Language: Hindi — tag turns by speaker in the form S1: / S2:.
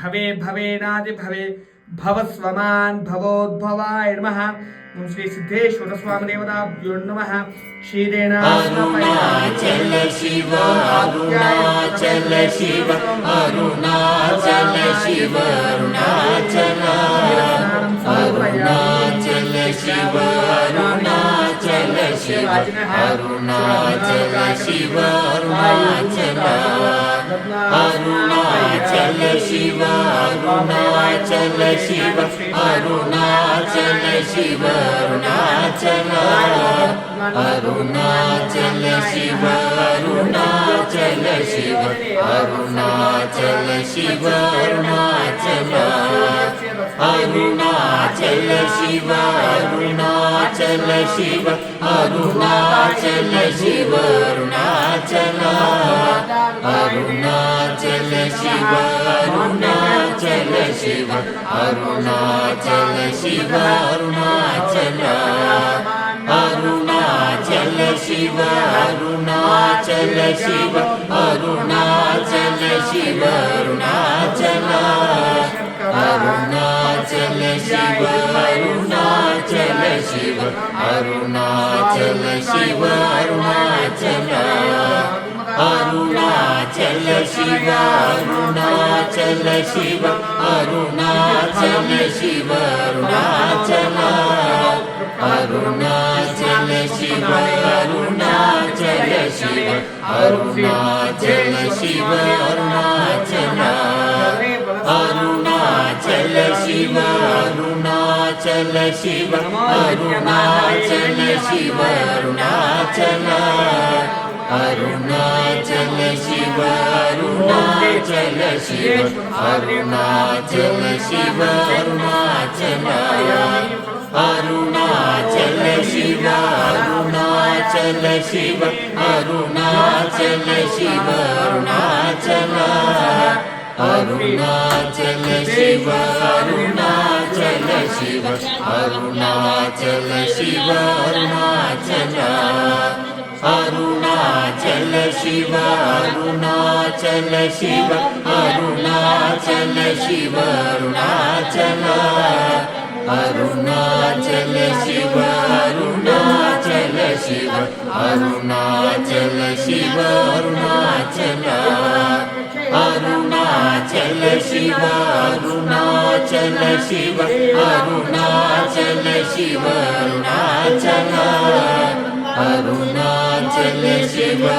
S1: भवे भवेनादि भवे भवस्वमान् भवोद्भवाय नमः। ओम श्री सिद्धेश्वर स्वामी देवताभ्यो नमः। क्षीरेण
S2: अरुणाचल शिव अरुणाचल शिव अरुणाचल शिव अरुणाचल अरुणाचल शिव अरुणाचल शिव अरुणाचल शिव अरुणाचल अरुणाचल शिव अरुणाचल शिव अरुणाचल शिव अरुणाचल अरुणाचल शिव अरुणाचल शिव अरुणाचल शिव अरुणाचल अरुणाचल शिव अरुणाचल शिव अरुणाचल शिव अरुणाचल अरुणाचल शिव अरुणाचल शिव अरुणाचल शिव अरुणाचल अरुणाचल शिव अरुणाचल शिव अरुणाचल शिव अरुणाचल अरुणाचल शिव अरुणाचल शिव अरुणाचल शिव अरुणाचल अरुणाचल शिव अरुणाचल शिव अरुणाचल शिव अरुणाचल अरुणाचल शिव अरुणाचल शिव अरुणाचल शिव अरुणाचल अरुणाचल शिव अरुणाचल शिव अरुणाचल शिव अरुणाचल अरुणाचल शिव अरुणाचल शिव अरुणाचल शिव अरुणाचल अरुणाचल शिव अरुणाचल शिव अरुणाचल शिव अरुणाचल अरुणाचल शिव अरुणाचल शिव अरुणाचल शिव अरुणाचल अरुणाचल शिव अरुणाचल शिव अरुणाचल शिव अरुणाचल अरुणाचल शिव अरुणाचल शिव अरुणाचल शिव अरुणाचल अरुणाचल शिव अरुणाचल शिव अरुणाचल शिव अरुणाचल अरुणाचल शिव